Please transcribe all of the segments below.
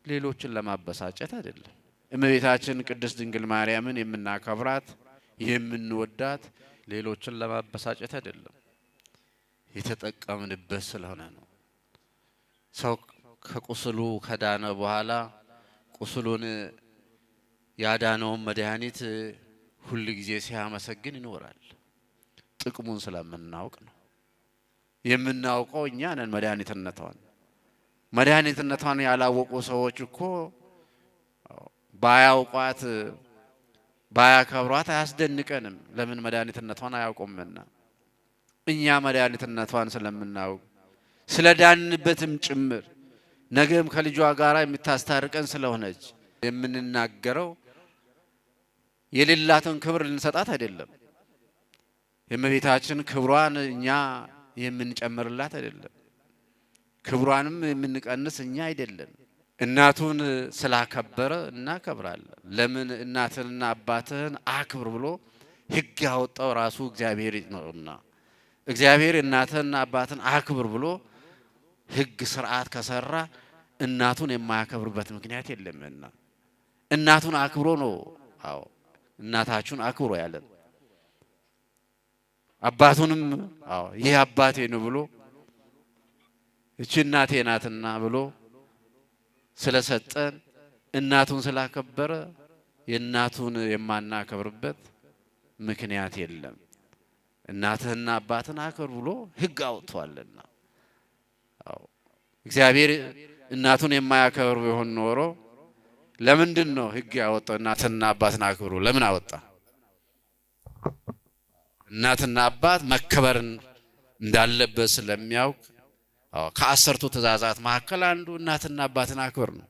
ሌሎችን ለማበሳጨት አይደለም። እመቤታችን ቅድስት ድንግል ማርያምን የምናከብራት የምንወዳት ሌሎችን ለማበሳጨት አይደለም። የተጠቀምንበት ስለሆነ ነው። ሰው ከቁስሉ ከዳነ በኋላ ቁስሉን ያዳነውን መድኃኒት ሁሉ ጊዜ ሲያመሰግን ይኖራል። ጥቅሙን ስለምናውቅ ነው። የምናውቀው እኛ ነን መድኃኒትነቷን ያላወቁ ሰዎች እኮ ባያውቋት ባያከብሯት አያስደንቀንም። ለምን? መድኃኒትነቷን አያውቁምና። እኛ መድኃኒትነቷን ስለምናውቅ ስለዳንበትም ጭምር ነገም ከልጇ ጋር የምታስታርቀን ስለሆነች የምንናገረው የሌላትን ክብር ልንሰጣት አይደለም። የእመቤታችን ክብሯን እኛ የምንጨምርላት አይደለም። ክብሯንም የምንቀንስ እኛ አይደለም። እናቱን ስላከበረ እናከብራለን። ለምን? እናትንና አባትህን አክብር ብሎ ሕግ ያወጣው ራሱ እግዚአብሔር ነውና። እግዚአብሔር እናትንና አባትን አክብር ብሎ ሕግ ስርዓት ከሰራ እናቱን የማያከብርበት ምክንያት የለምና እናቱን አክብሮ ነው። አዎ እናታችሁን አክብሮ ያለን። አባቱንም አዎ ይህ አባቴ ነው ብሎ እቺ እናቴ ናትና ብሎ ስለሰጠን እናቱን ስላከበረ የእናቱን የማናከብርበት ምክንያት የለም። እናትህና አባትን አክብር ብሎ ሕግ አውጥቷልና። አዎ እግዚአብሔር እናቱን የማያከብር ቢሆን ኖሮ ለምንድን ነው ሕግ ያወጣው? እናትና አባትን አክብሩ ለምን አወጣ? እናትና አባት መከበርን እንዳለበት ስለሚያውቅ ከአስርቱ ትእዛዛት መካከል አንዱ እናትና አባትን አክብር ነው።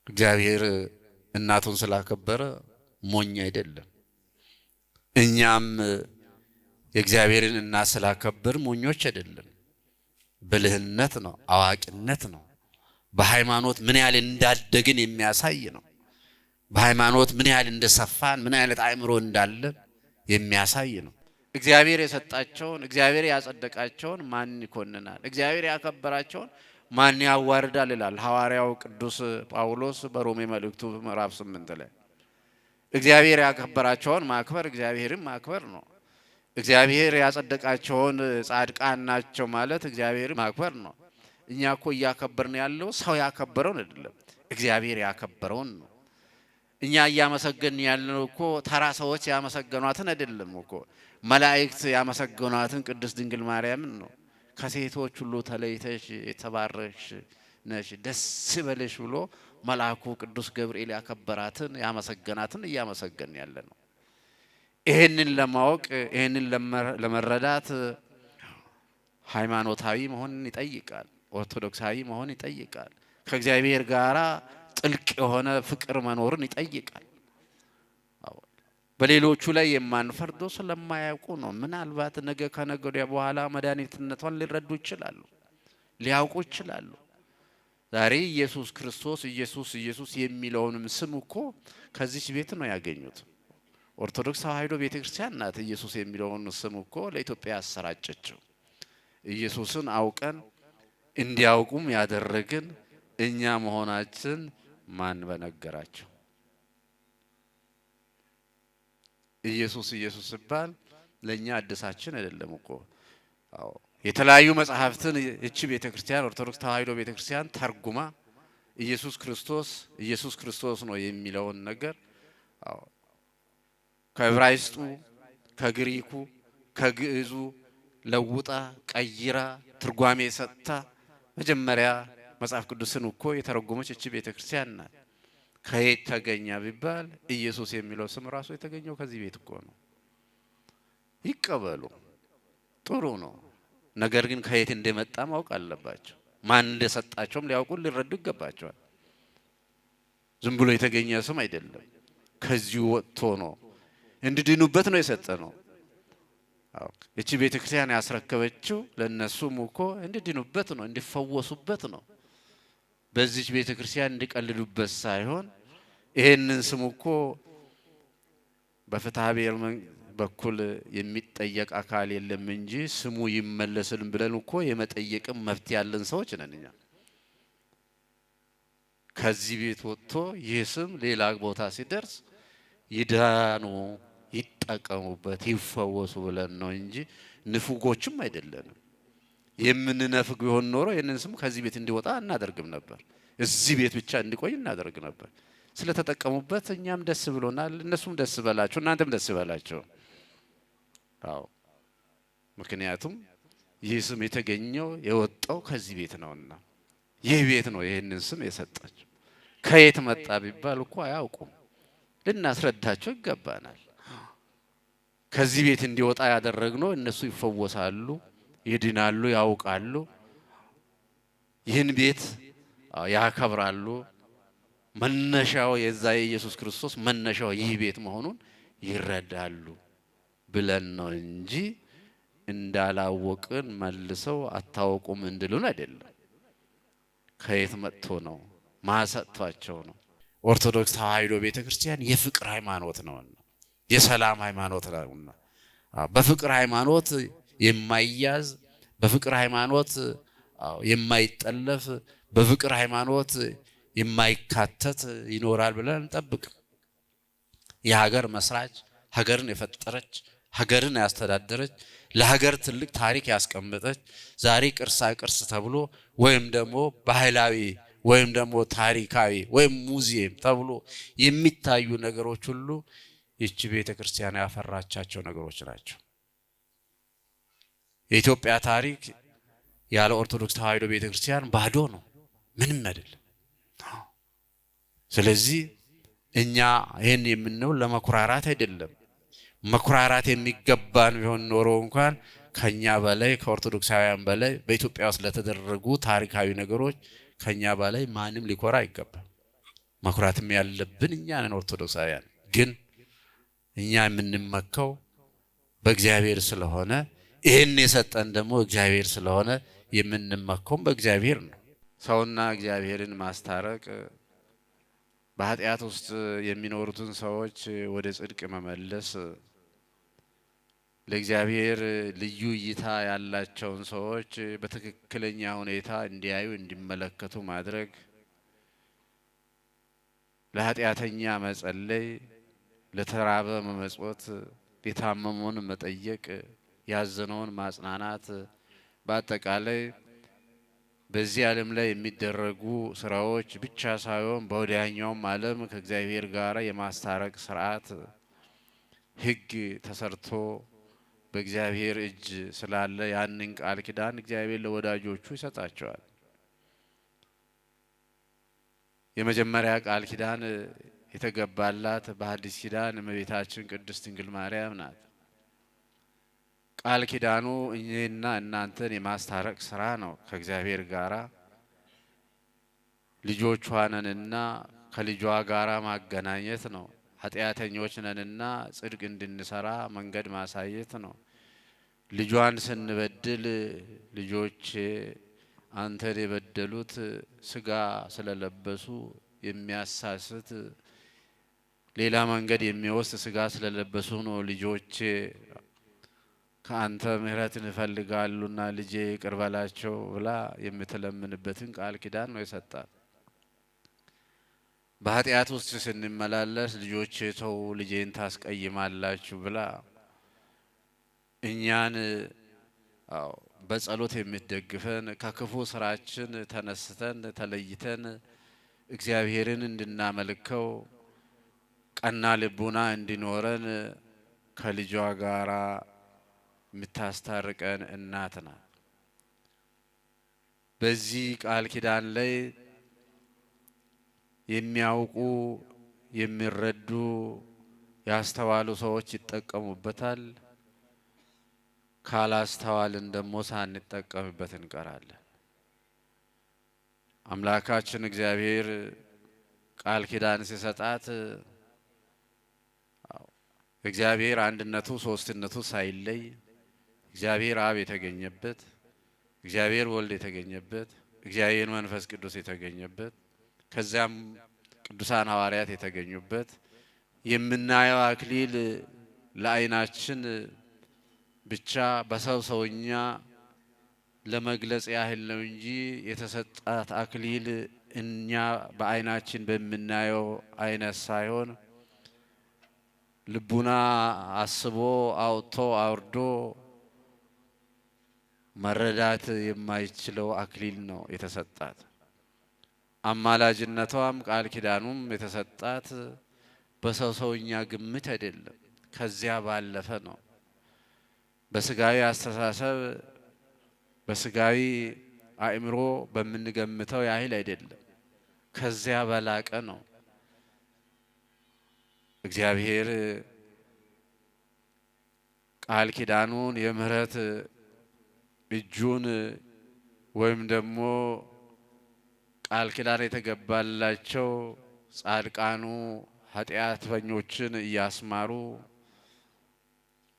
እግዚአብሔር እናቱን ስላከበረ ሞኝ አይደለም። እኛም የእግዚአብሔርን እናት ስላከበር ሞኞች አይደለም። ብልህነት ነው፣ አዋቂነት ነው። በሃይማኖት ምን ያህል እንዳደግን የሚያሳይ ነው። በሃይማኖት ምን ያህል እንደሰፋን ምን አይነት አእምሮ እንዳለን የሚያሳይ ነው። እግዚአብሔር የሰጣቸውን እግዚአብሔር ያጸደቃቸውን ማን ይኮንናል? እግዚአብሔር ያከበራቸውን ማን ያዋርዳል ይላል ሐዋርያው ቅዱስ ጳውሎስ በሮሜ መልእክቱ ምዕራፍ 8 ላይ። እግዚአብሔር ያከበራቸውን ማክበር እግዚአብሔርን ማክበር ነው። እግዚአብሔር ያጸደቃቸውን ጻድቃን ናቸው ማለት እግዚአብሔርን ማክበር ነው። እኛ እኮ እያከበርን ያለው ሰው ያከበረውን አይደለም፣ እግዚአብሔር ያከበረውን ነው። እኛ እያመሰገንን ያለው እኮ ተራ ሰዎች ያመሰገኗትን አይደለም እኮ መላእክት ያመሰገኗትን ቅድስት ድንግል ማርያምን ነው። ከሴቶች ሁሉ ተለይተሽ የተባረክሽ ነሽ ደስ ይበልሽ ብሎ መልአኩ ቅዱስ ገብርኤል ያከበራትን ያመሰገናትን እያመሰገንን ያለ ነው። ይሄንን ለማወቅ ይሄንን ለመረዳት ሃይማኖታዊ መሆንን ይጠይቃል። ኦርቶዶክሳዊ መሆን ይጠይቃል። ከእግዚአብሔር ጋራ ጥልቅ የሆነ ፍቅር መኖርን ይጠይቃል። በሌሎቹ ላይ የማንፈርደው ስለማያውቁ ነው። ምናልባት ነገ ከነገ ወዲያ በኋላ መድኃኒትነቷን ሊረዱ ይችላሉ፣ ሊያውቁ ይችላሉ። ዛሬ ኢየሱስ ክርስቶስ ኢየሱስ የሚለውንም ስም እኮ ከዚህ ቤት ነው ያገኙት። ኦርቶዶክስ ተዋሕዶ ቤተክርስቲያን ናት ኢየሱስ የሚለውን ስም እኮ ለኢትዮጵያ ያሰራጨችው። ኢየሱስን አውቀን እንዲያውቁም ያደረግን እኛ መሆናችን ማን በነገራቸው? ኢየሱስ ሲባል ለኛ አዲሳችን አይደለም እኮ። አዎ የተለያዩ መጽሐፍትን እቺ ቤተክርስቲያን ኦርቶዶክስ ተዋሕዶ ቤተክርስቲያን ተርጉማ ኢየሱስ ክርስቶስ ነው የሚለውን ነገር አዎ ከዕብራይስጡ ከግሪኩ ከግዕዙ ለውጣ ቀይራ ትርጓሜ ሰጥታ መጀመሪያ መጽሐፍ ቅዱስን እኮ የተረጎመች እቺ ቤተክርስቲያን ናት። ከየት ተገኘ ቢባል ኢየሱስ የሚለው ስም ራሱ የተገኘው ከዚህ ቤት እኮ ነው። ይቀበሉ፣ ጥሩ ነው። ነገር ግን ከየት እንደመጣ ማወቅ አለባቸው። ማን እንደሰጣቸውም ሊያውቁ ሊረዱ ይገባቸዋል። ዝም ብሎ የተገኘ ስም አይደለም። ከዚሁ ወጥቶ ነው እንዲድኑበት ነው የሰጠ ነው። አዎ እቺ ቤተክርስቲያን ያስረከበችው ለነሱም እኮ እንዲድኑበት ነው፣ እንዲፈወሱበት ነው። በዚህ ቤተክርስቲያን እንዲቀልዱበት ሳይሆን ይሄንን ስም እኮ በፍትሐ ብሔር በኩል የሚጠየቅ አካል የለም እንጂ ስሙ ይመለስልን ብለን እኮ የመጠየቅም መብት ያለን ሰዎች ነን እኛ። ከዚህ ቤት ወጥቶ ይህ ስም ሌላ ቦታ ሲደርስ ይዳኑ፣ ይጠቀሙበት፣ ይፈወሱ ብለን ነው እንጂ ንፉጎችም አይደለንም። የምንነፍግ ቢሆን ኖሮ ይህንን ስም ከዚህ ቤት እንዲወጣ እናደርግም ነበር። እዚህ ቤት ብቻ እንዲቆይ እናደርግ ነበር። ስለተጠቀሙበት እኛም ደስ ብሎናል፣ እነሱም ደስ በላቸው፣ እናንተም ደስ በላቸው። አዎ ምክንያቱም ይህ ስም የተገኘው የወጣው ከዚህ ቤት ነውና ይህ ቤት ነው ይህንን ስም የሰጣቸው። ከየት መጣ ቢባል እኮ አያውቁም። ልናስረዳቸው ይገባናል። ከዚህ ቤት እንዲወጣ ያደረግነው እነሱ ይፈወሳሉ፣ ይድናሉ፣ ያውቃሉ፣ ይህን ቤት ያከብራሉ። መነሻው የዛ የኢየሱስ ክርስቶስ መነሻው ይህ ቤት መሆኑን ይረዳሉ ብለን ነው እንጂ እንዳላወቅን መልሰው አታውቁም እንድሉን አይደለም። ከየት መጥቶ ነው? ማሰጥቷቸው ነው። ኦርቶዶክስ ተዋሕዶ ቤተክርስቲያን የፍቅር ሃይማኖት ነውና የሰላም ሃይማኖት ነውና በፍቅር ሃይማኖት የማይያዝ በፍቅር ሃይማኖት የማይጠለፍ በፍቅር ሃይማኖት የማይካተት ይኖራል ብለን እንጠብቅ። የሀገር መስራች ሀገርን የፈጠረች ሀገርን ያስተዳደረች ለሀገር ትልቅ ታሪክ ያስቀመጠች ዛሬ ቅርሳ ቅርስ ተብሎ ወይም ደግሞ ባህላዊ ወይም ደግሞ ታሪካዊ ወይም ሙዚየም ተብሎ የሚታዩ ነገሮች ሁሉ ይህች ቤተክርስቲያን ያፈራቻቸው ነገሮች ናቸው። የኢትዮጵያ ታሪክ ያለ ኦርቶዶክስ ተዋሕዶ ቤተክርስቲያን ባዶ ነው፣ ምንም አይደለም። ስለዚህ እኛ ይሄን የምንለው ለመኩራራት አይደለም። መኩራራት የሚገባን ቢሆን ኖሮ እንኳን ከኛ በላይ ከኦርቶዶክሳውያን በላይ በኢትዮጵያ ውስጥ ለተደረጉ ታሪካዊ ነገሮች ከኛ በላይ ማንም ሊኮራ አይገባም። መኩራትም ያለብን እኛ ነን ኦርቶዶክሳውያን። ግን እኛ የምንመካው በእግዚአብሔር ስለሆነ ይሄን የሰጠን ደግሞ እግዚአብሔር ስለሆነ የምንመካው በእግዚአብሔር ነው። ሰውና እግዚአብሔርን ማስታረቅ በኃጢአት ውስጥ የሚኖሩትን ሰዎች ወደ ጽድቅ መመለስ ለእግዚአብሔር ልዩ እይታ ያላቸውን ሰዎች በትክክለኛ ሁኔታ እንዲያዩ እንዲመለከቱ ማድረግ፣ ለኃጢአተኛ መጸለይ፣ ለተራበ መመጽወት፣ የታመመውን መጠየቅ፣ ያዘነውን ማጽናናት፣ በአጠቃላይ በዚህ ዓለም ላይ የሚደረጉ ስራዎች ብቻ ሳይሆን በወዲያኛውም ዓለም ከእግዚአብሔር ጋር የማስታረቅ ስርዓት ሕግ ተሰርቶ በእግዚአብሔር እጅ ስላለ ያንን ቃል ኪዳን እግዚአብሔር ለወዳጆቹ ይሰጣቸዋል። የመጀመሪያ ቃል ኪዳን የተገባላት በሐዲስ ኪዳን እመቤታችን ቅድስት ድንግል ማርያም ናት። ቃል ኪዳኑ እኛና እናንተን የማስታረቅ ስራ ነው። ከእግዚአብሔር ጋራ ልጆቿ ነንና ከልጇ ጋራ ማገናኘት ነው። ኃጢአተኞች ነንና ጽድቅ እንድንሰራ መንገድ ማሳየት ነው። ልጇን ስንበድል ልጆቼ አንተን የበደሉት ስጋ ስለለበሱ የሚያሳስት ሌላ መንገድ የሚወስድ ስጋ ስለለበሱ ነው። ልጆቼ ከአንተ ምሕረትን ይፈልጋሉና ልጄ ይቅር በላቸው ብላ የምትለምንበትን ቃል ኪዳን ነው የሰጣት። በኃጢአት ውስጥ ስንመላለስ ልጆቼ ተው ልጄን ታስቀይማላችሁ ብላ እኛን በጸሎት የምትደግፈን ከክፉ ስራችን ተነስተን ተለይተን እግዚአብሔርን እንድናመልከው ቀና ልቡና እንዲኖረን ከልጇ ጋራ የምታስታርቀን እናት ናት። በዚህ ቃል ኪዳን ላይ የሚያውቁ የሚረዱ ያስተዋሉ ሰዎች ይጠቀሙበታል። ካላስተዋልን ደግሞ ሳንጠቀምበት እንቀራለን። አምላካችን እግዚአብሔር ቃል ኪዳን ሲሰጣት እግዚአብሔር አንድነቱ ሶስትነቱ ሳይለይ እግዚአብሔር አብ የተገኘበት፣ እግዚአብሔር ወልድ የተገኘበት፣ እግዚአብሔር መንፈስ ቅዱስ የተገኘበት፣ ከዚያም ቅዱሳን ሐዋርያት የተገኙበት የምናየው አክሊል ለዓይናችን ብቻ በሰው ሰውኛ ለመግለጽ ያህል ነው እንጂ የተሰጣት አክሊል እኛ በዓይናችን በምናየው አይነት ሳይሆን ልቡና አስቦ አውጥቶ አውርዶ መረዳት የማይችለው አክሊል ነው የተሰጣት። አማላጅነቷም ቃል ኪዳኑም የተሰጣት በሰውኛ ግምት አይደለም፣ ከዚያ ባለፈ ነው። በስጋዊ አስተሳሰብ በስጋዊ አእምሮ በምንገምተው ያህል አይደለም፣ ከዚያ በላቀ ነው። እግዚአብሔር ቃል ኪዳኑን የምህረት እጁን ወይም ደግሞ ቃል ኪዳን የተገባላቸው ጻድቃኑ ኃጢአተኞችን እያስማሩ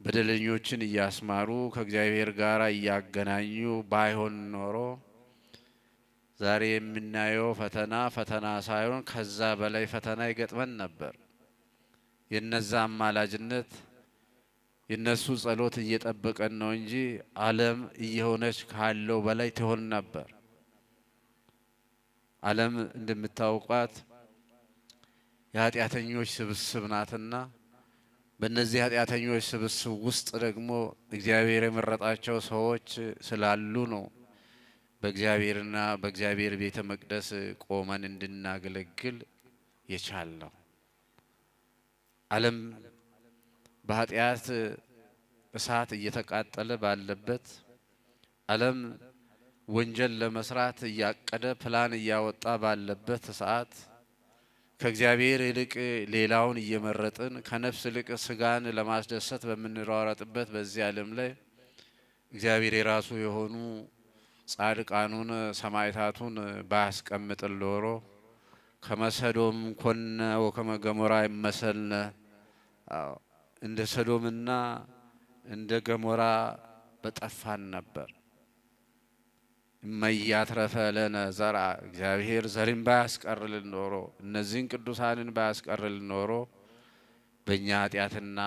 በደለኞችን እያስማሩ ከእግዚአብሔር ጋር እያገናኙ ባይሆን ኖሮ ዛሬ የምናየው ፈተና ሳይሆን ከዛ በላይ ፈተና ይገጥመን ነበር። የነዛ አማላጅነት የነሱ ጸሎት እየጠበቀን ነው እንጂ ዓለም እየሆነች ካለው በላይ ትሆን ነበር። ዓለም እንደምታውቋት የኃጢአተኞች ስብስብ ናትና በእነዚህ ኃጢአተኞች ስብስብ ውስጥ ደግሞ እግዚአብሔር የመረጣቸው ሰዎች ስላሉ ነው በእግዚአብሔርና በእግዚአብሔር ቤተ መቅደስ ቆመን እንድናገለግል የቻልነው። ዓለም በኃጢአት እሳት እየተቃጠለ ባለበት፣ ዓለም ወንጀል ለመስራት እያቀደ ፕላን እያወጣ ባለበት ሰዓት ከእግዚአብሔር ይልቅ ሌላውን እየመረጥን ከነፍስ ይልቅ ስጋን ለማስደሰት በምንሯሯጥበት በዚህ ዓለም ላይ እግዚአብሔር የራሱ የሆኑ ጻድቃኑን ሰማዕታቱን ባያስቀምጥን ኖሮ ከመሰዶም ኮነ ወከመ ገሞራ ይመሰልነ፣ እንደ ሰዶምና እንደ ገሞራ በጠፋን ነበር። እመያትረፈ ለነ ዘርአ፣ እግዚአብሔር ዘርን ባያስቀርልን ኖሮ እነዚህን ቅዱሳንን ባያስቀርልን ኖሮ በእኛ ኃጢአትና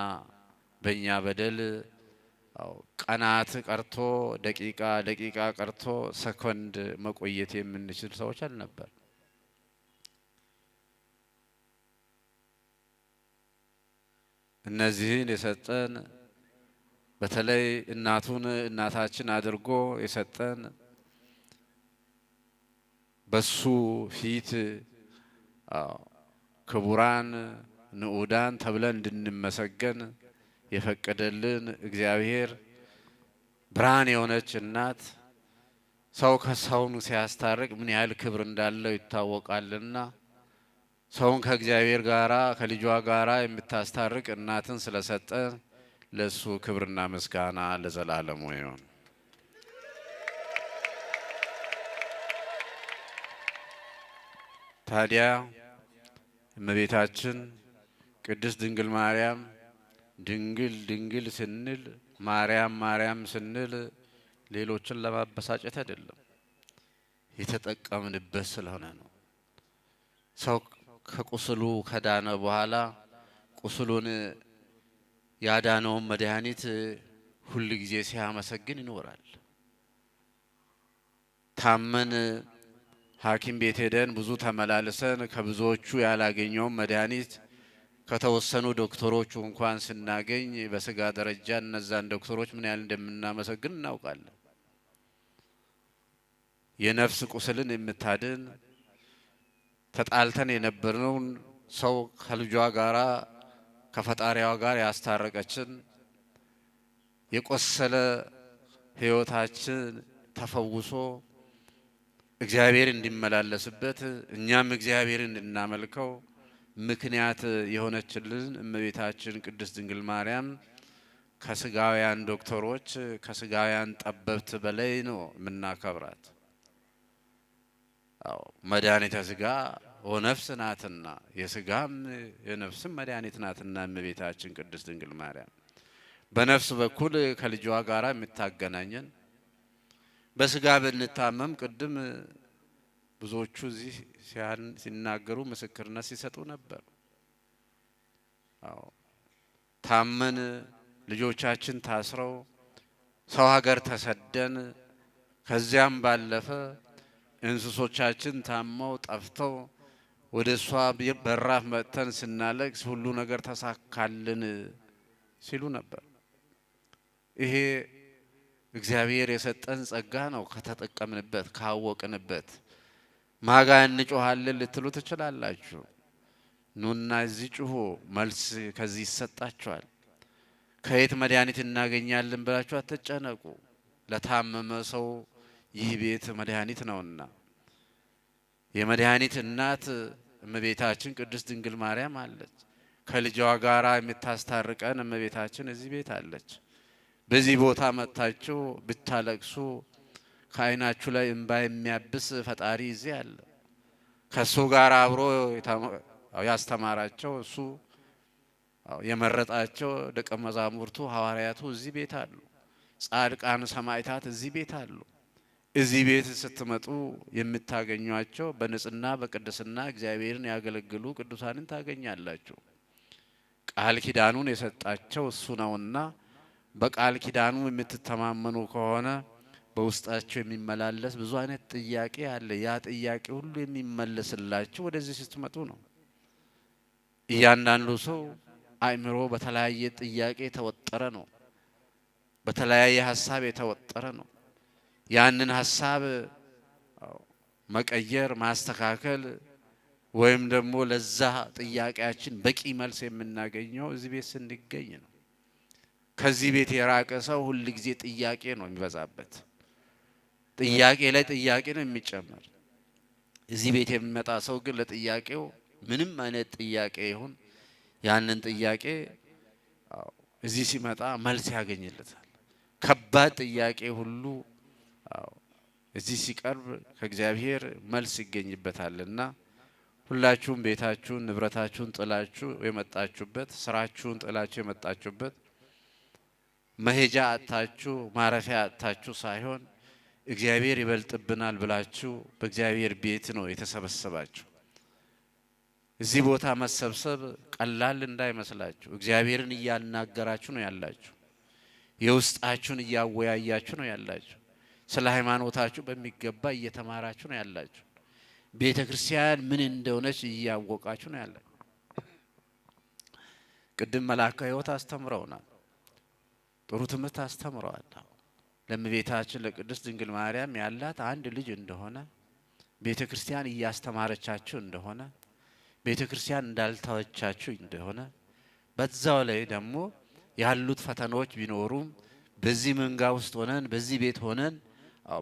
በእኛ በደል ቀናት ቀርቶ ደቂቃ ቀርቶ ሰኮንድ መቆየት የምንችል ሰዎች አልነበር። እነዚህን የሰጠን በተለይ እናታችን አድርጎ የሰጠን በሱ ፊት ክቡራን ንዑዳን ተብለን እንድንመሰገን የፈቀደልን እግዚአብሔር ብርሃን የሆነች እናት ሰው ከሰውን ሲያስታርቅ ምን ያህል ክብር እንዳለው ይታወቃልና ሰውን ከእግዚአብሔር ጋራ ከልጇ ጋራ የምታስታርቅ እናትን ስለሰጠ ለሱ ክብርና ምስጋና ለዘላለሙ ይሁን። ታዲያ እመቤታችን ቅድስት ድንግል ማርያም ድንግል ስንል ማርያም ስንል ሌሎችን ለማበሳጨት አይደለም፣ የተጠቀምንበት ስለሆነ ነው። ሰው ከቁስሉ ከዳነ በኋላ ቁስሉን ያዳነውን መድኃኒት ሁል ጊዜ ሲያመሰግን ይኖራል። ታመን ሐኪም ቤት ሄደን ብዙ ተመላልሰን ከብዙዎቹ ያላገኘውን መድኃኒት ከተወሰኑ ዶክተሮቹ እንኳን ስናገኝ በስጋ ደረጃ እነዛን ዶክተሮች ምን ያህል እንደምናመሰግን እናውቃለን። የነፍስ ቁስልን የምታድን ተጣልተን የነበርነውን ሰው ከልጇ ጋራ ከፈጣሪዋ ጋር ያስታረቀችን የቆሰለ ሕይወታችን ተፈውሶ እግዚአብሔር እንዲመላለስበት እኛም እግዚአብሔርን እንድናመልከው ምክንያት የሆነችልን እመቤታችን ቅድስት ድንግል ማርያም ከስጋውያን ዶክተሮች ከስጋውያን ጠበብት በላይ ነው የምናከብራት። መድኃኒተ ስጋ ወነፍስ ናትና የስጋም የነፍስም መድኃኒት ናትና እመቤታችን ቅድስት ድንግል ማርያም በነፍስ በኩል ከልጇ ጋራ የምታገናኘን፣ በስጋ ብንታመም ቅድም ብዙዎቹ እዚህ ሲናገሩ ምስክርነት ሲሰጡ ነበር። ታመን ልጆቻችን ታስረው ሰው ሀገር ተሰደን ከዚያም ባለፈ እንስሶቻችን ታመው ጠፍተው ወደ እሷ በራፍ መጥተን ስናለቅስ ሁሉ ነገር ተሳካልን ሲሉ ነበር። ይሄ እግዚአብሔር የሰጠን ጸጋ ነው። ከተጠቀምንበት ካወቅንበት ማጋ እንጮሃለን ልትሉ ትችላላችሁ። ኑና እዚህ ጩሁ፣ መልስ ከዚህ ይሰጣችኋል። ከየት መድኃኒት እናገኛለን ብላችሁ አትጨነቁ። ለታመመ ሰው ይህ ቤት መድኃኒት ነውና የመድኃኒት እናት እመቤታችን ቅድስት ድንግል ማርያም አለች። ከልጇ ጋራ የምታስታርቀን እመቤታችን እዚህ ቤት አለች። በዚህ ቦታ መጥታችሁ ብታለቅሱ ከዓይናችሁ ላይ እንባ የሚያብስ ፈጣሪ እዚህ አለ። ከሱ ጋር አብሮ ያስተማራቸው እሱ የመረጣቸው ደቀ መዛሙርቱ ሐዋርያቱ እዚህ ቤት አሉ። ጻድቃን ሰማዕታት እዚህ ቤት አሉ። እዚህ ቤት ስትመጡ የምታገኟቸው በንጽህና በቅድስና እግዚአብሔርን ያገለግሉ ቅዱሳንን ታገኛላችሁ። ቃል ኪዳኑን የሰጣቸው እሱ ነውና በቃል ኪዳኑ የምትተማመኑ ከሆነ በውስጣቸው የሚመላለስ ብዙ አይነት ጥያቄ አለ። ያ ጥያቄ ሁሉ የሚመለስላችሁ ወደዚህ ስትመጡ ነው። እያንዳንዱ ሰው አእምሮ በተለያየ ጥያቄ የተወጠረ ነው። በተለያየ ሐሳብ የተወጠረ ነው። ያንን ሐሳብ መቀየር ማስተካከል ወይም ደግሞ ለዛ ጥያቄያችን በቂ መልስ የምናገኘው እዚህ ቤት ስንገኝ ነው። ከዚህ ቤት የራቀ ሰው ሁሉ ጊዜ ጥያቄ ነው የሚበዛበት። ጥያቄ ላይ ጥያቄ ነው የሚጨመር። እዚህ ቤት የሚመጣ ሰው ግን ለጥያቄው ምንም አይነት ጥያቄ ይሁን ያንን ጥያቄ እዚህ ሲመጣ መልስ ያገኝለታል። ከባድ ጥያቄ ሁሉ እዚህ ሲቀርብ ከእግዚአብሔር መልስ ይገኝበታልና ሁላችሁም ቤታችሁን ንብረታችሁን ጥላችሁ የመጣችሁበት ስራችሁን ጥላችሁ የመጣችሁበት መሄጃ አጣችሁ ማረፊያ አጣችሁ ሳይሆን እግዚአብሔር ይበልጥብናል ብላችሁ በእግዚአብሔር ቤት ነው የተሰበሰባችሁ። እዚህ ቦታ መሰብሰብ ቀላል እንዳይመስላችሁ። እግዚአብሔርን እያናገራችሁ ነው ያላችሁ። የውስጣችሁን እያወያያችሁ ነው ያላችሁ። ስለ ሃይማኖታችሁ በሚገባ እየተማራችሁ ነው ያላችሁ። ቤተ ክርስቲያን ምን እንደሆነች እያወቃችሁ ነው ያላችሁ። ቅድም መልአከ ሕይወት አስተምረውናል። ጥሩ ትምህርት አስተምረዋል። ለእመቤታችን ለቅድስት ድንግል ማርያም ያላት አንድ ልጅ እንደሆነ ቤተ ክርስቲያን እያስተማረቻችሁ እንደሆነ ቤተ ክርስቲያን እንዳልተወቻችሁ እንደሆነ በዛው ላይ ደግሞ ያሉት ፈተናዎች ቢኖሩም በዚህ መንጋ ውስጥ ሆነን በዚህ ቤት ሆነን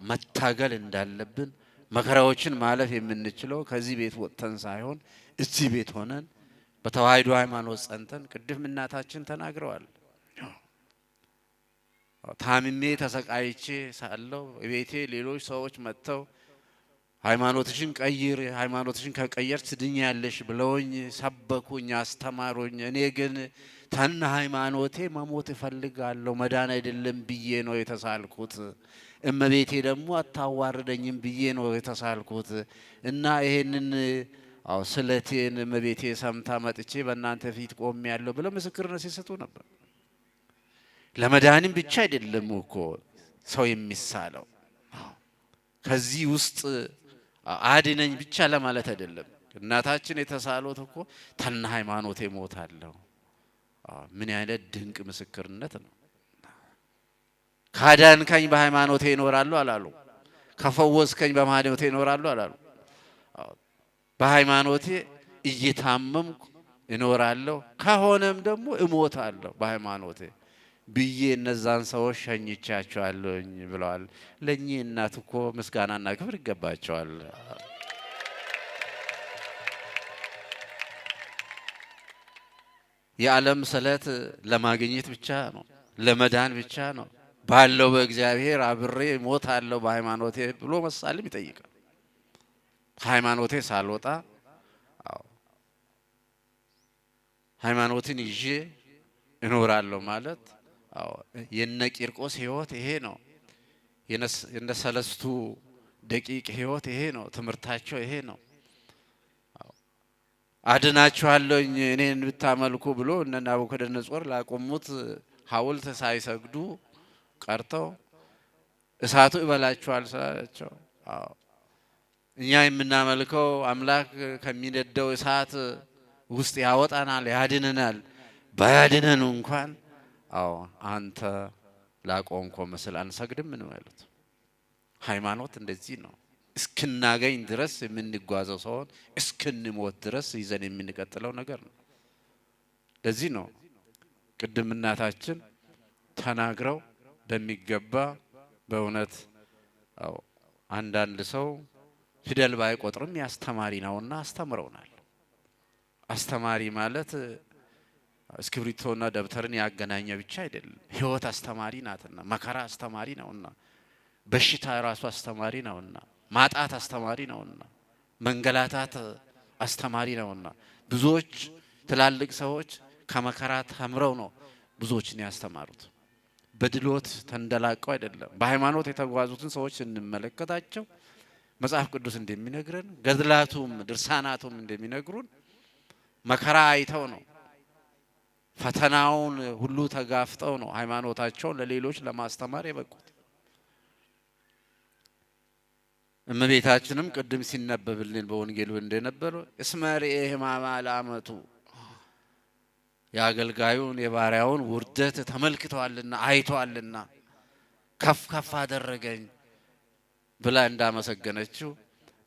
መታገል እንዳለብን መከራዎችን ማለፍ የምንችለው ከዚህ ቤት ወጥተን ሳይሆን እዚህ ቤት ሆነን በተዋህዶ ሃይማኖት ጸንተን ቅድም እናታችን ተናግረዋል። ታምሜ ተሰቃይቼ ሳለሁ ቤቴ ሌሎች ሰዎች መጥተው ሃይማኖትሽን ቀይር፣ ሃይማኖትሽን ከቀየርሽ ትድኛለሽ ብለውኝ ሰበኩኝ፣ አስተማሩኝ። እኔ ግን ተነ ሃይማኖቴ መሞት እፈልጋለሁ መዳን አይደለም ብዬ ነው የተሳልኩት። እመቤቴ ደግሞ አታዋርደኝም ብዬ ነው የተሳልኩት እና ይሄንን ስለቴን እመቤቴ ሰምታ መጥቼ በእናንተ ፊት ቆሜያለሁ ብለው ምስክርነት ሲሰጡ ነበር። ለመዳንም ብቻ አይደለም እኮ ሰው የሚሳለው ከዚህ ውስጥ አድነኝ ብቻ ለማለት አይደለም። እናታችን የተሳሉት እኮ ተነ ሃይማኖቴ ሞታለሁ። ምን አይነት ድንቅ ምስክርነት ነው! ካዳንከኝ በሃይማኖቴ እኖራለሁ አላሉ። ከፈወስከኝ በሃይማኖቴ እኖራለሁ አላሉ። በሃይማኖቴ እየታመምኩ እኖራለሁ ከሆነም ደግሞ እሞታለሁ በሃይማኖቴ ብዬ እነዛን ሰዎች ሸኝቻቸዋለሁኝ ብለዋል። ለእኚህ እናት እኮ ምስጋናና ክብር ይገባቸዋል። የዓለም ስለት ለማግኘት ብቻ ነው፣ ለመዳን ብቻ ነው። ባለው በእግዚአብሔር አብሬ እሞታለሁ በሃይማኖቴ ብሎ መሳለም ይጠይቃል። ሃይማኖቴ ሳልወጣ ሃይማኖትን ይዤ እኖራለሁ ማለት የነ ቂርቆስ ሕይወት ይሄ ነው። የነ ሰለስቱ ደቂቅ ሕይወት ይሄ ነው። ትምህርታቸው ይሄ ነው። አድናችኋለሁኝ እኔን ብታመልኩ ብሎ እነ ናቡከደነጾር ላቆሙት ሐውልት ሳይሰግዱ ቀርተው እሳቱ ይበላችኋል ስላቸው። አዎ እኛ የምናመልከው አምላክ ከሚነደው እሳት ውስጥ ያወጣናል፣ ያድነናል። ባያድነን እንኳን አዎ አንተ ላቆምከው ምስል አንሰግድም ነው ያሉት። ሃይማኖት እንደዚህ ነው። እስክናገኝ ድረስ የምንጓዘው ሰውን እስክንሞት ድረስ ይዘን የምንቀጥለው ነገር ነው። ለዚህ ነው ቅድም እናታችን ተናግረው በሚገባ በእውነት አዎ አንዳንድ ሰው ፊደል ባይቆጥርም ያስተማሪ ነውና አስተምረውናል። አስተማሪ ማለት እስክሪብቶና ደብተርን ያገናኘ ብቻ አይደለም። ህይወት አስተማሪ ናትና፣ መከራ አስተማሪ ነውና፣ በሽታ ራሱ አስተማሪ ነውና፣ ማጣት አስተማሪ ነውና፣ መንገላታት አስተማሪ ነውና ብዙዎች ትላልቅ ሰዎች ከመከራ ተምረው ነው ብዙዎችን ያስተማሩት። በድሎት ተንደላቀው አይደለም። በሃይማኖት የተጓዙትን ሰዎች ስንመለከታቸው መጽሐፍ ቅዱስ እንደሚነግረን ገድላቱም ድርሳናቱም እንደሚነግሩን መከራ አይተው ነው፣ ፈተናውን ሁሉ ተጋፍጠው ነው ሃይማኖታቸውን ለሌሎች ለማስተማር የበቁት። እመቤታችንም ቅድም ሲነበብልን በወንጌሉ እንደነበረው እስመ ርኤ ሕማማ ለአመቱ የአገልጋዩን የባሪያውን ውርደት ተመልክተዋልና አይተዋልና ከፍ ከፍ አደረገኝ ብላ እንዳመሰገነችው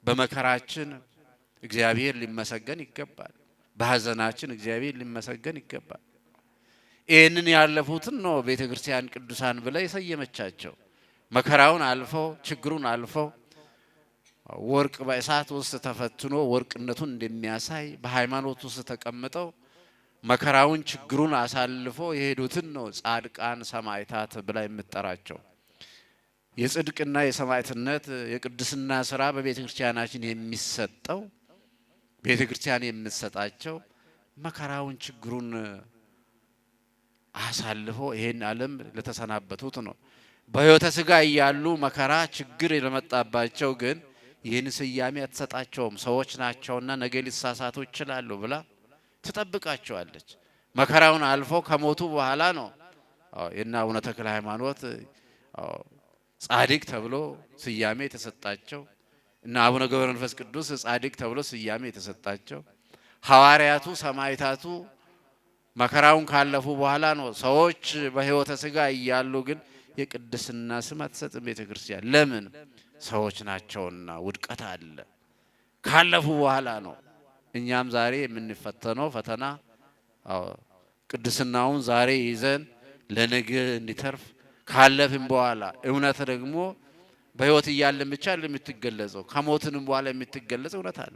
በመከራችን እግዚአብሔር ሊመሰገን ይገባል። በሐዘናችን እግዚአብሔር ሊመሰገን ይገባል። ይህንን ያለፉትን ነው ቤተክርስቲያን ቅዱሳን ብላ የሰየመቻቸው። መከራውን አልፈው ችግሩን አልፈው ወርቅ በእሳት ውስጥ ተፈትኖ ወርቅነቱን እንደሚያሳይ በሃይማኖት ውስጥ ተቀምጠው መከራውን ችግሩን አሳልፎ የሄዱትን ነው ጻድቃን ሰማዕታት ብላ የምትጠራቸው። የጽድቅና የሰማዕትነት የቅድስና ስራ በቤተክርስቲያናችን የሚሰጠው ቤተክርስቲያን የምትሰጣቸው መከራውን ችግሩን አሳልፎ ይሄን ዓለም ለተሰናበቱት ነው። በሕይወተ ሥጋ እያሉ መከራ ችግር የመጣባቸው ግን ይህን ስያሜ አትሰጣቸውም። ሰዎች ናቸውና ነገ ሊሳሳቱ ይችላሉ ብላ ትጠብቃቸዋለች። መከራውን አልፎ ከሞቱ በኋላ ነው የና አቡነ ተክለ ሃይማኖት ጻድቅ ተብሎ ስያሜ የተሰጣቸው እና አቡነ ገብረ መንፈስ ቅዱስ ጻድቅ ተብሎ ስያሜ የተሰጣቸው። ሐዋርያቱ ሰማዕታቱ መከራውን ካለፉ በኋላ ነው። ሰዎች በሕይወተ ሥጋ እያሉ ግን የቅድስና ስም አትሰጥም ቤተክርስቲያን። ለምን? ሰዎች ናቸውና ውድቀት አለ። ካለፉ በኋላ ነው። እኛም ዛሬ የምንፈተነው ፈተና ቅድስናውን ዛሬ ይዘን ለነገ እንዲተርፍ ካለፍን በኋላ እውነት ደግሞ በሕይወት እያለን ብቻ የምትገለጸው ከሞትንም በኋላ የምትገለጸው እውነት አለ።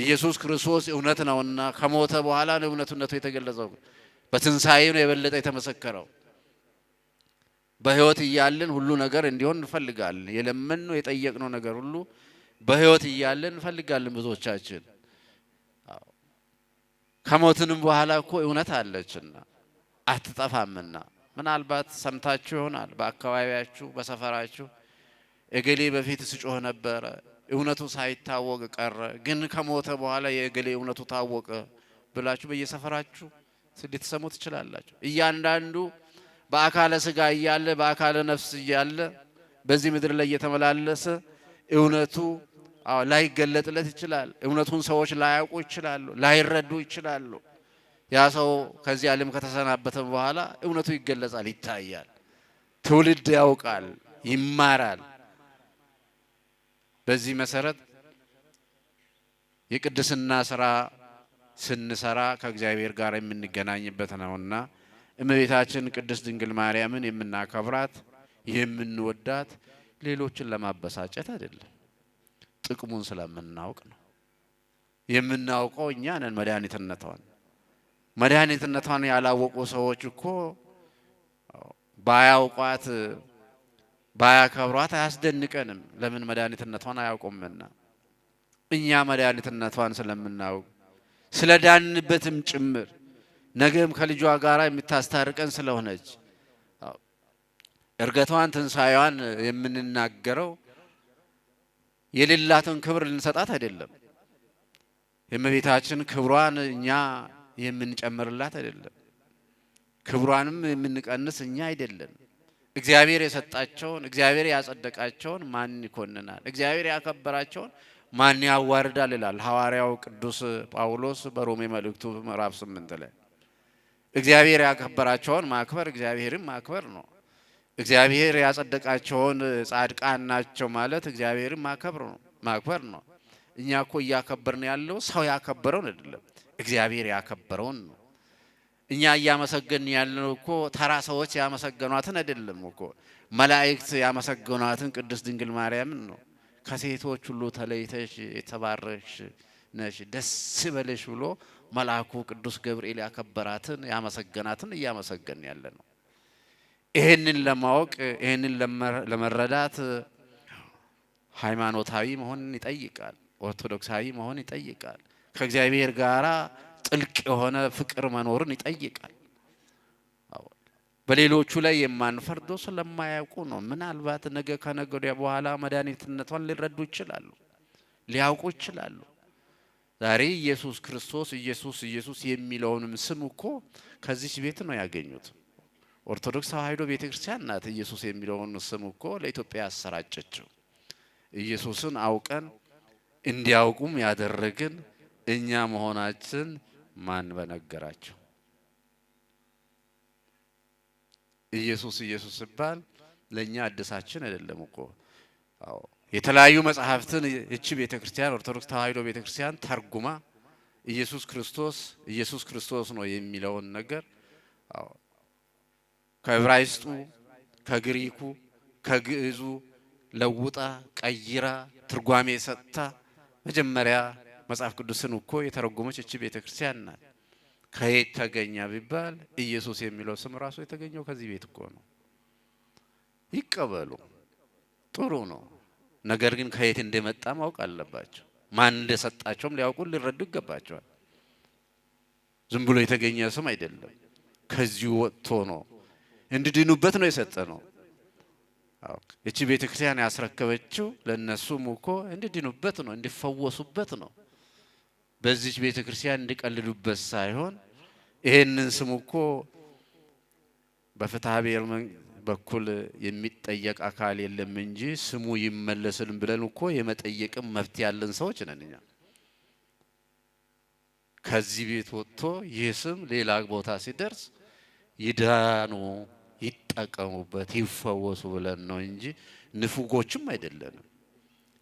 ኢየሱስ ክርስቶስ እውነት ነውና ከሞተ በኋላ ነው እውነቱ የተገለጸው። በትንሣኤው ነው የበለጠ የተመሰከረው። በሕይወት እያለን ሁሉ ነገር እንዲሆን እንፈልጋለን። የለመንነው የጠየቅነው ነገር ሁሉ በሕይወት እያለን እንፈልጋለን ብዙዎቻችን። ከሞትንም በኋላ እኮ እውነት አለችና አትጠፋምና። ምናልባት ሰምታችሁ ይሆናል በአካባቢያችሁ በሰፈራችሁ እገሌ በፊት ስጮህ ነበረ እውነቱ ሳይታወቅ ቀረ፣ ግን ከሞተ በኋላ የእገሌ እውነቱ ታወቀ ብላችሁ በየሰፈራችሁ ልትሰሙ ትችላላችሁ። እያንዳንዱ በአካለ ሥጋ እያለ በአካለ ነፍስ እያለ በዚህ ምድር ላይ እየተመላለሰ እውነቱ ላይገለጥለት ይችላል። እውነቱን ሰዎች ላያውቁ ይችላሉ፣ ላይረዱ ይችላሉ። ያ ሰው ከዚህ ዓለም ከተሰናበተ በኋላ እውነቱ ይገለጻል፣ ይታያል። ትውልድ ያውቃል፣ ይማራል። በዚህ መሰረት የቅድስና ስራ ስንሰራ ከእግዚአብሔር ጋር የምንገናኝበት ነውና እመቤታችን ቅድስት ድንግል ማርያምን የምናከብራት የምንወዳት ሌሎችን ለማበሳጨት አይደለም፣ ጥቅሙን ስለምናውቅ ነው። የምናውቀው እኛ ነን መድኃኒትነቷን ያላወቁ ሰዎች እኮ ባያውቋት ባያከብሯት አያስደንቀንም። ለምን? መድኃኒትነቷን አያውቁምና። እኛ መድኃኒትነቷን ስለምናውቅ ስለዳንበትም ጭምር ነገም ከልጇ ጋር የምታስታርቀን ስለሆነች እርገቷን ትንሣኤዋን የምንናገረው የሌላትን ክብር ልንሰጣት አይደለም። የእመቤታችን ክብሯን እኛ የምንጨምርላት አይደለም። ክብሯንም የምንቀንስ እኛ አይደለም። እግዚአብሔር የሰጣቸውን እግዚአብሔር ያጸደቃቸውን ማን ይኮንናል? እግዚአብሔር ያከበራቸውን ማን ያዋርዳል ይላል ሐዋርያው ቅዱስ ጳውሎስ በሮሜ መልእክቱ ምዕራፍ 8 ላይ። እግዚአብሔር ያከበራቸውን ማክበር እግዚአብሔርን ማክበር ነው። እግዚአብሔር ያጸደቃቸውን ጻድቃን ናቸው ማለት እግዚአብሔርን ማክበር ነው። እኛ እኮ እያከበርን ያለው ሰው ያከበረውን አይደለም፣ እግዚአብሔር ያከበረውን ነው። እኛ እያመሰገን ያለው እኮ ተራ ሰዎች ያመሰገኗትን አይደለም እኮ መላእክት ያመሰገኗትን ቅድስት ድንግል ማርያምን ነው። ከሴቶች ሁሉ ተለይተሽ የተባረክሽ ነሽ ደስ ይበልሽ ብሎ መልአኩ ቅዱስ ገብርኤል ያከበራትን ያመሰገናትን እያመሰገን ያለ ነው። ይሄንን ለማወቅ ይሄንን ለመረዳት ሃይማኖታዊ መሆንን ይጠይቃል። ኦርቶዶክሳዊ መሆን ይጠይቃል። ከእግዚአብሔር ጋራ ጥልቅ የሆነ ፍቅር መኖርን ይጠይቃል። በሌሎቹ ላይ የማንፈርዶ ስለማያውቁ ነው። ምናልባት ነገ ከነገ ወዲያ በኋላ መድኃኒትነቷን ሊረዱ ይችላሉ፣ ሊያውቁ ይችላሉ። ዛሬ ኢየሱስ ክርስቶስ ኢየሱስ የሚለውንም ስም እኮ ከዚህ ቤት ነው ያገኙት። ኦርቶዶክስ ተዋሕዶ ቤተክርስቲያን ናት ኢየሱስ የሚለውን ስም እኮ ለኢትዮጵያ ያሰራጨችው። ኢየሱስን አውቀን እንዲያውቁም ያደረግን እኛ መሆናችን ማን በነገራቸው? ኢየሱስ ሲባል ለኛ አዲሳችን አይደለም እኮ። አዎ የተለያዩ መጽሐፍትን እቺ ቤተክርስቲያን ኦርቶዶክስ ተዋሕዶ ቤተክርስቲያን ተርጉማ ኢየሱስ ክርስቶስ ነው የሚለውን ነገር አዎ ከዕብራይስጡ ከግሪኩ ከግዕዙ ለውጣ ቀይራ ትርጓሜ ሰጥታ መጀመሪያ መጽሐፍ ቅዱስን እኮ የተረጎመች እቺ ቤተክርስቲያን ናት። ከየት ተገኘ ቢባል ኢየሱስ የሚለው ስም ራሱ የተገኘው ከዚህ ቤት እኮ ነው። ይቀበሉ፣ ጥሩ ነው። ነገር ግን ከየት እንደመጣ ማወቅ አለባቸው። ማን እንደሰጣቸውም ሊያውቁ ሊረዱ ይገባቸዋል። ዝም ብሎ የተገኘ ስም አይደለም። ከዚሁ ወጥቶ ነው እንዲድኑበት ነው የሰጠ ነው። እቺ ቤተክርስቲያን ያስረከበችው ለነሱም እኮ እንዲድኑበት ነው፣ እንዲፈወሱበት ነው። በዚህ ቤተክርስቲያን እንዲቀልዱበት ሳይሆን ይሄንን ስም እኮ በፍትሐ ብሔር በኩል የሚጠየቅ አካል የለም እንጂ ስሙ ይመለስልን ብለን እኮ የመጠየቅም መብት ያለን ሰዎች ነን እኛ። ከዚህ ቤት ወጥቶ ይህ ስም ሌላ ቦታ ሲደርስ ይዳኑ፣ ይጠቀሙበት፣ ይፈወሱ ብለን ነው እንጂ ንፉጎችም አይደለንም።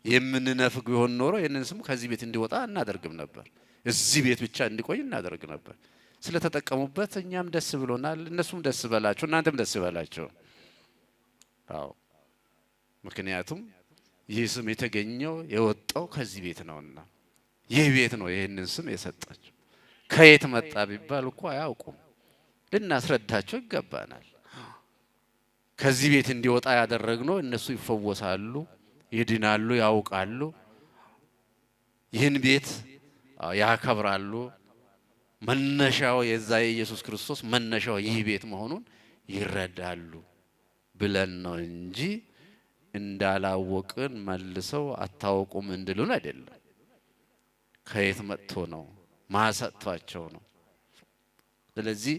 የምንነፍግ ቢሆን ኖሮ ይህንን ስም ከዚህ ቤት እንዲወጣ እናደርግም ነበር። እዚህ ቤት ብቻ እንዲቆይ እናደርግ ነበር። ስለተጠቀሙበት እኛም ደስ ብሎናል፣ እነሱም ደስ በላቸው፣ እናንተም ደስ በላቸው። አዎ ምክንያቱም ይህ ስም የተገኘው የወጣው ከዚህ ቤት ነውና ይህ ቤት ነው ይህንን ስም የሰጣቸው። ከየት መጣ ቢባል እኮ አያውቁም፣ ልናስረዳቸው ይገባናል። ከዚህ ቤት እንዲወጣ ያደረግነው እነሱ ይፈወሳሉ፣ ይድናሉ፣ ያውቃሉ፣ ይህን ቤት ያከብራሉ። መነሻው የዛ የኢየሱስ ክርስቶስ መነሻው ይህ ቤት መሆኑን ይረዳሉ ብለን ነው እንጂ እንዳላወቅን መልሰው አታውቁም እንድሉን አይደለም። ከየት መጥቶ ነው? ማሰጥቷቸው ነው። ስለዚህ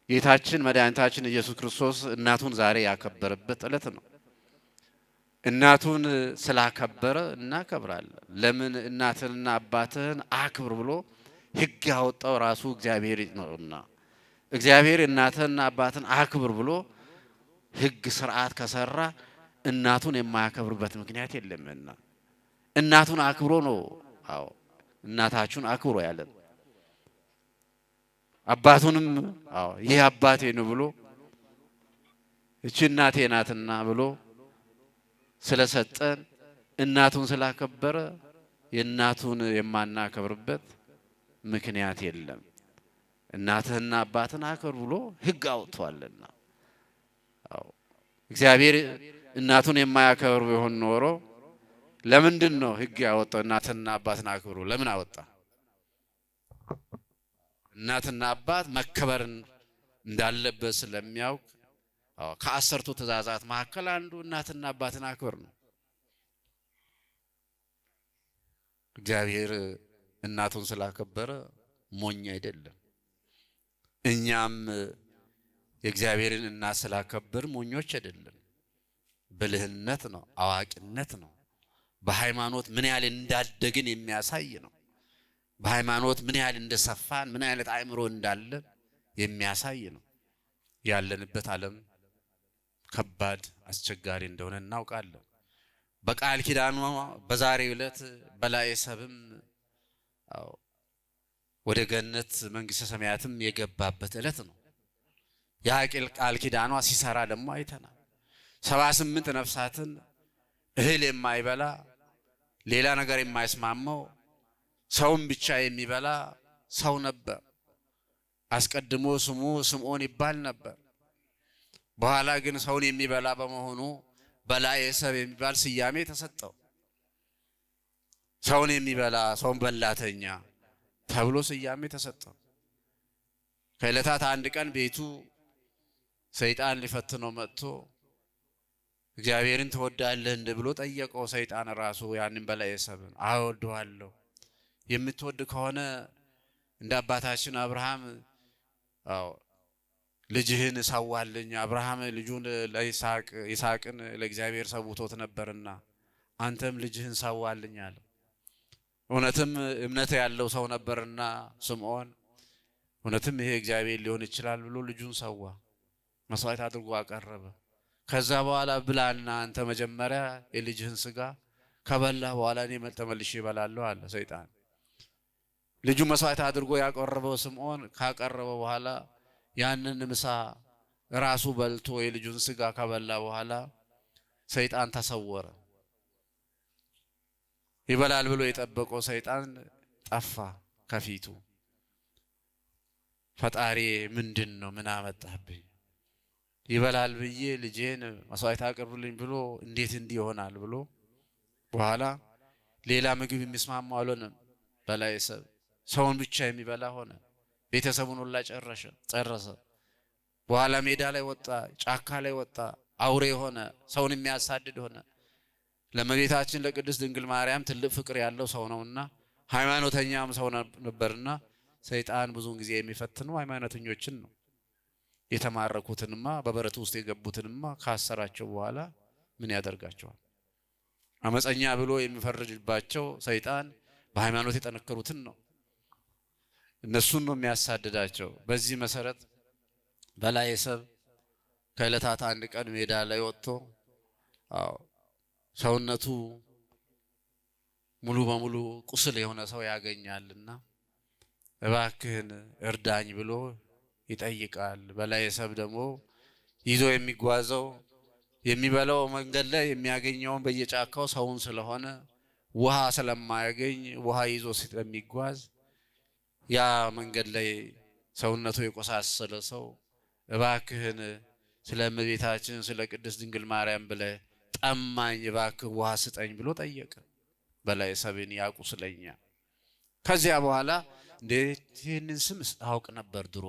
ጌታችን መድኃኒታችን ኢየሱስ ክርስቶስ እናቱን ዛሬ ያከበረበት ዕለት ነው። እናቱን ስላከበረ እናከብራለን። ለምን? እናትንና አባትህን አክብር ብሎ ሕግ ያወጣው ራሱ እግዚአብሔር ነውና። እግዚአብሔር እናትንና አባትን አክብር ብሎ ሕግ ስርዓት ከሰራ እናቱን የማያከብርበት ምክንያት የለምና እናቱን አክብሮ ነው። አዎ እናታችሁን አክብሮ ያለን። አባቱንም አዎ ይህ አባቴ ነው ብሎ እቺ እናቴ ናትና ብሎ ስለሰጠን እናቱን ስላከበረ የእናቱን የማናከብርበት ምክንያት የለም። እናትህና አባትን አክብር ብሎ ሕግ አውጥቷልና። አዎ እግዚአብሔር እናቱን የማያከብር ቢሆን ኖሮ ለምንድን ነው ሕግ ያወጣው? እናትና አባትን አክብሩ ለምን አወጣ? እናትና አባት መከበርን እንዳለበት ስለሚያውቅ ከአሰርቱ ትእዛዛት መካከል አንዱ እናትና አባትን አክብር ነው። እግዚአብሔር እናቱን ስላከበረ ሞኝ አይደለም። እኛም የእግዚአብሔርን እናት ስላከበር ሞኞች አይደለም። ብልህነት ነው፣ አዋቂነት ነው። በሃይማኖት ምን ያህል እንዳደግን የሚያሳይ ነው። በሃይማኖት ምን ያህል እንደሰፋን ምን አይነት አእምሮ እንዳለ የሚያሳይ ነው። ያለንበት ዓለም ከባድ አስቸጋሪ እንደሆነ እናውቃለን። በቃል ኪዳኑ በዛሬው ዕለት በላዔ ሰብም ወደ ገነት መንግሥተ ሰማያትም የገባበት ዕለት ነው። ያ ቃል ኪዳኗ ሲሰራ ደግሞ አይተናል። 78 ነፍሳትን እህል የማይበላ ሌላ ነገር የማይስማማው ሰውን ብቻ የሚበላ ሰው ነበር። አስቀድሞ ስሙ ስምዖን ይባል ነበር። በኋላ ግን ሰውን የሚበላ በመሆኑ በላዔ ሰብ የሚባል ስያሜ ተሰጠው። ሰውን የሚበላ ሰውን በላተኛ ተብሎ ስያሜ ተሰጠው። ከዕለታት አንድ ቀን ቤቱ ሰይጣን ሊፈትነው መጥቶ እግዚአብሔርን ትወዳለህ እንደ ብሎ ጠየቀው። ሰይጣን ራሱ ያንን በላዔ ሰብን አወደዋለሁ፣ የምትወድ ከሆነ እንደ አባታችን አብርሃም ልጅህን ሰዋልኝ። አብርሃም ልጁን ለይስሐቅ ይስሐቅን ለእግዚአብሔር ሰውቶት ነበርና አንተም ልጅህን ሰዋልኝ አለ። እውነትም እምነት ያለው ሰው ነበርና ስምዖን እውነትም ይሄ እግዚአብሔር ሊሆን ይችላል ብሎ ልጁን ሰዋ፣ መስዋዕት አድርጎ አቀረበ። ከዛ በኋላ ብላና አንተ መጀመሪያ የልጅህን ስጋ ከበላ በኋላ እኔ ተመልሼ እበላለሁ አለ ሰይጣን። ልጁ መስዋዕት አድርጎ ያቀረበው ስምዖን ካቀረበ በኋላ ያንን ምሳ ራሱ በልቶ የልጁን ስጋ ከበላ በኋላ ሰይጣን ተሰወረ። ይበላል ብሎ የጠበቀው ሰይጣን ጠፋ ከፊቱ። ፈጣሪ ምንድን ነው? ምን አመጣብኝ? ይበላል ብዬ ልጄን መስዋዕት አቅርብልኝ ብሎ እንዴት እንዲህ ይሆናል ብሎ በኋላ ሌላ ምግብ የሚስማማው አልሆነም። በላዔ ሰብ ሰውን ብቻ የሚበላ ሆነ። ቤተሰቡን ሁላ ጨረሰ። በኋላ ሜዳ ላይ ወጣ፣ ጫካ ላይ ወጣ፣ አውሬ ሆነ፣ ሰውን የሚያሳድድ ሆነ። ለእመቤታችን ለቅድስት ድንግል ማርያም ትልቅ ፍቅር ያለው ሰው ነውና ሃይማኖተኛም ሰው ነበርና ሰይጣን ብዙውን ጊዜ የሚፈትነው ሃይማኖተኞችን ነው። የተማረኩትንማ በበረት ውስጥ የገቡትንማ ካሰራቸው በኋላ ምን ያደርጋቸዋል? አመፀኛ ብሎ የሚፈርድባቸው ሰይጣን በሃይማኖት የጠነከሩትን ነው። እነሱን ነው የሚያሳድዳቸው። በዚህ መሰረት በላዔ ሰብ ከዕለታት አንድ ቀን ሜዳ ላይ ወጥቶ ሰውነቱ ሙሉ በሙሉ ቁስል የሆነ ሰው ያገኛልና እባክህን እርዳኝ ብሎ ይጠይቃል። በላዔ ሰብ ደግሞ ይዞ የሚጓዘው የሚበላው መንገድ ላይ የሚያገኘውን በየጫካው ሰውን ስለሆነ ውሃ ስለማያገኝ ውሃ ይዞ ስለሚጓዝ ያ መንገድ ላይ ሰውነቱ የቆሳሰለ ሰው እባክህን ስለ እመቤታችን ስለ ቅድስት ድንግል ማርያም ብለህ ጠማኝ፣ እባክህ ውሃ ስጠኝ ብሎ ጠየቀ። በላዔ ሰብን ያ ቁስለኛ። ከዚያ በኋላ ይህንን ስም አውቅ ነበር ድሮ፣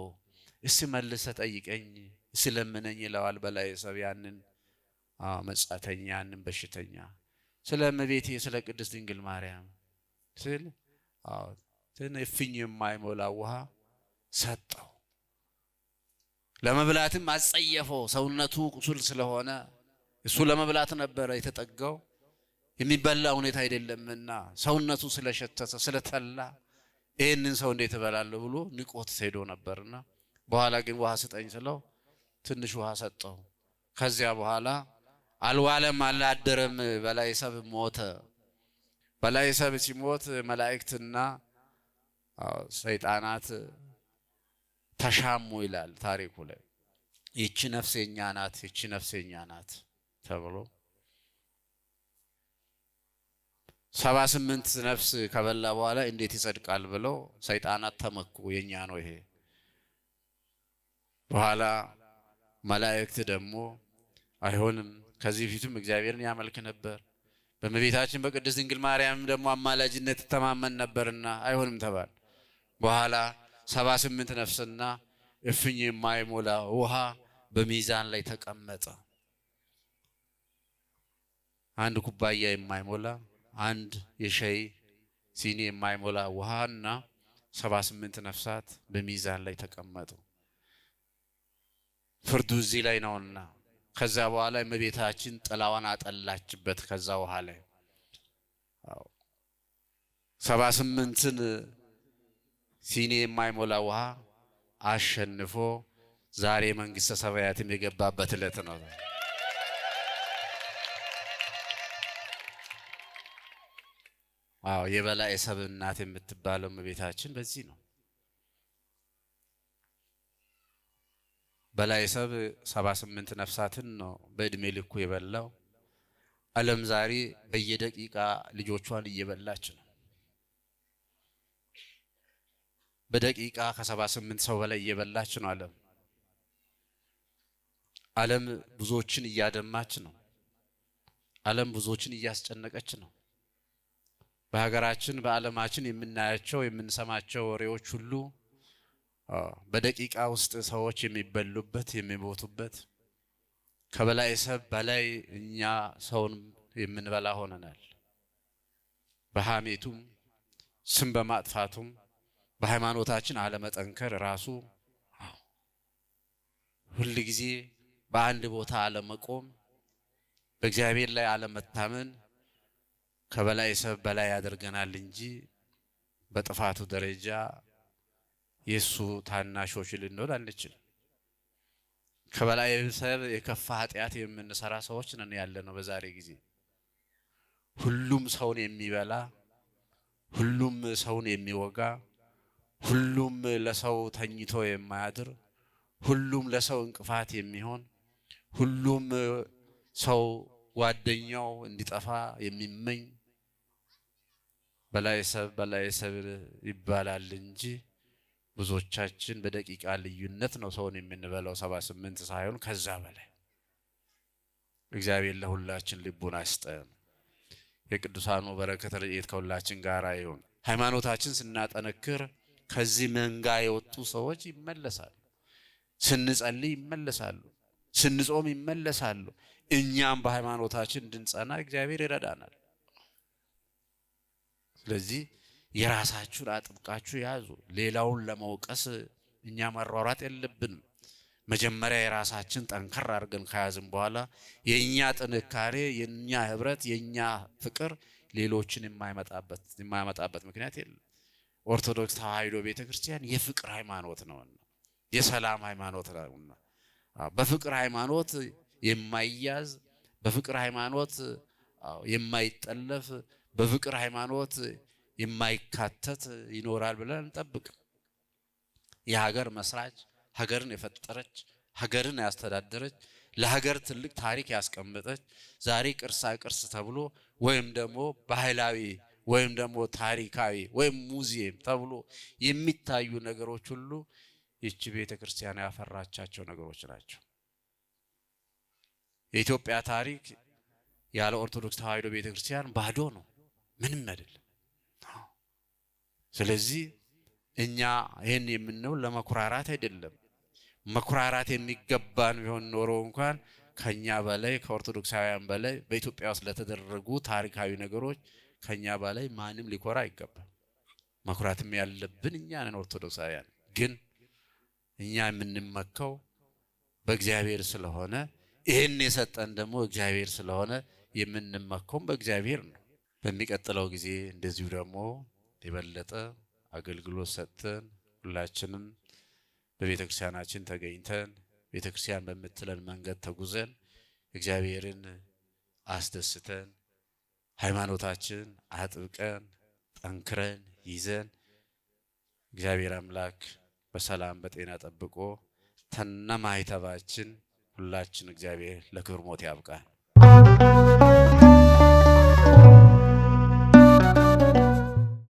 እስቲ መልሰህ ጠይቀኝ፣ እስቲ ለምነኝ ይለዋል በላዔ ሰብ ያንን መጻተኛ፣ ያንን በሽተኛ ስለ እመቤቴ ስለ ቅድስት ድንግል ማርያም ስል እፍኝ የማይሞላ ውሃ ሰጠው። ለመብላትም አጸየፈው። ሰውነቱ ቁስል ስለሆነ እሱ ለመብላት ነበረ የተጠጋው፣ የሚበላ ሁኔታ አይደለምና ሰውነቱ ስለሸተተ ስለተላ ይህንን ሰው እንዴት እበላለሁ ብሎ ንቆት ሄዶ ነበርና በኋላ ግን ውሃ ስጠኝ ስለው ትንሽ ውሃ ሰጠው። ከዚያ በኋላ አልዋለም አላደረም፣ በላዔ ሰብ ሞተ። በላዔ ሰብ ሲሞት መላእክትና ሰይጣናት ተሻሙ ይላል ታሪኩ ላይ። ይቺ ነፍስ የኛ ናት፣ ይቺ ነፍስ የኛ ናት ተብሎ 78 ነፍስ ከበላ በኋላ እንዴት ይጸድቃል ብለው ሰይጣናት ተመኩ። የኛ ነው ይሄ። በኋላ መላእክት ደግሞ አይሆንም፣ ከዚህ በፊትም እግዚአብሔርን ያመልክ ነበር፣ በእመቤታችን በቅድስት ድንግል ማርያም ደግሞ አማላጅነት ተማመን ነበርና አይሆንም ተባለ። በኋላ 78 ነፍስና እፍኝ የማይሞላ ውሃ በሚዛን ላይ ተቀመጠ። አንድ ኩባያ የማይሞላ አንድ የሻይ ሲኒ የማይሞላ ውሃና 78 ነፍሳት በሚዛን ላይ ተቀመጡ። ፍርዱ እዚህ ላይ ነውና ከዛ በኋላ እመቤታችን ጥላዋን አጠላችበት። ከዛ ውሃ ላይ 78ን ሲኒ የማይሞላ ውሃ አሸንፎ ዛሬ መንግስተ ሰማያትም የገባበት ዕለት ነው። የበላይ ሰብ እናት የምትባለው እመቤታችን በዚህ ነው። በላይ ሰብ 78 ነፍሳትን ነው በእድሜ ልኩ የበላው። ዓለም ዛሬ በየደቂቃ ልጆቿን እየበላች ነው። በደቂቃ ከ78 ሰው በላይ እየበላች ነው ዓለም። ዓለም ብዙዎችን እያደማች ነው። ዓለም ብዙዎችን እያስጨነቀች ነው። በሀገራችን በዓለማችን የምናያቸው የምንሰማቸው ወሬዎች ሁሉ በደቂቃ ውስጥ ሰዎች የሚበሉበት የሚሞቱበት፣ ከበላይ ሰብ በላይ እኛ ሰውን የምንበላ ሆነናል። በሐሜቱም ስም በማጥፋቱም በሃይማኖታችን አለመጠንከር ራሱ ሁሉ ጊዜ በአንድ ቦታ አለመቆም በእግዚአብሔር ላይ አለመታመን ከበላይ ሰብ በላይ ያደርገናል እንጂ በጥፋቱ ደረጃ የሱ ታናሾች ልንሆን አንችልም። ከበላይ ሰብ የከፋ ኃጢአት የምንሰራ ሰዎች ነን ያለነው በዛሬ ጊዜ። ሁሉም ሰውን የሚበላ፣ ሁሉም ሰውን የሚወጋ፣ ሁሉም ለሰው ተኝቶ የማያድር፣ ሁሉም ለሰው እንቅፋት የሚሆን፣ ሁሉም ሰው ጓደኛው እንዲጠፋ የሚመኝ በላይ ሰብ ይባላል እንጂ ብዙዎቻችን በደቂቃ ልዩነት ነው ሰውን የምንበላው 78 ሳይሆን ከዛ በላይ። እግዚአብሔር ለሁላችን ልቡን አይስጠን። የቅዱሳኑ በረከት ረድኤት ከሁላችን ጋር ይሁን። ሃይማኖታችን ስናጠነክር ከዚህ መንጋ የወጡ ሰዎች ይመለሳሉ። ስንጸልይ ይመለሳሉ፣ ስንጾም ይመለሳሉ። እኛም በሃይማኖታችን እንድንጸና እግዚአብሔር ይረዳናል። ስለዚህ የራሳችሁን አጥብቃችሁ ያዙ። ሌላውን ለመውቀስ እኛ መሯሯጥ የለብንም። መጀመሪያ የራሳችን ጠንከር አድርገን ከያዝን በኋላ የኛ ጥንካሬ፣ የኛ ህብረት፣ የኛ ፍቅር ሌሎችን የማያመጣበት ምክንያት የለም። ኦርቶዶክስ ተዋሕዶ ቤተክርስቲያን የፍቅር ሃይማኖት ነውና፣ የሰላም ሃይማኖት ነውና በፍቅር ሃይማኖት የማይያዝ፣ በፍቅር ሃይማኖት የማይጠለፍ፣ በፍቅር ሃይማኖት የማይካተት ይኖራል ብለን እንጠብቅ። የሀገር መስራች፣ ሀገርን የፈጠረች፣ ሀገርን ያስተዳደረች፣ ለሀገር ትልቅ ታሪክ ያስቀመጠች፣ ዛሬ ቅርሳ ቅርስ ተብሎ ወይም ደግሞ ባህላዊ ወይም ደግሞ ታሪካዊ ወይም ሙዚየም ተብሎ የሚታዩ ነገሮች ሁሉ ይህች ቤተክርስቲያን ያፈራቻቸው ነገሮች ናቸው። የኢትዮጵያ ታሪክ ያለ ኦርቶዶክስ ተዋሕዶ ቤተክርስቲያን ባዶ ነው፣ ምንም አይደለም። ስለዚህ እኛ ይሄን የምንለው ለመኩራራት አይደለም። መኩራራት የሚገባን ቢሆን ኖሮ እንኳን ከኛ በላይ ከኦርቶዶክሳውያን በላይ በኢትዮጵያ ውስጥ ለተደረጉ ታሪካዊ ነገሮች ከኛ በላይ ማንም ሊኮራ አይገባም። መኩራትም ያለብን እኛ ነን ኦርቶዶክሳውያን። ግን እኛ የምንመካው በእግዚአብሔር ስለሆነ ይሄን የሰጠን ደግሞ እግዚአብሔር ስለሆነ የምንመካው በእግዚአብሔር ነው። በሚቀጥለው ጊዜ እንደዚሁ ደግሞ የበለጠ አገልግሎት ሰጥተን ሁላችንም በቤተክርስቲያናችን ተገኝተን ቤተክርስቲያን በምትለን መንገድ ተጉዘን እግዚአብሔርን አስደስተን ሃይማኖታችን አጥብቀን ጠንክረን ይዘን እግዚአብሔር አምላክ በሰላም በጤና ጠብቆ ተነማይተባችን ሁላችን እግዚአብሔር ለክብር ሞት ያብቃን።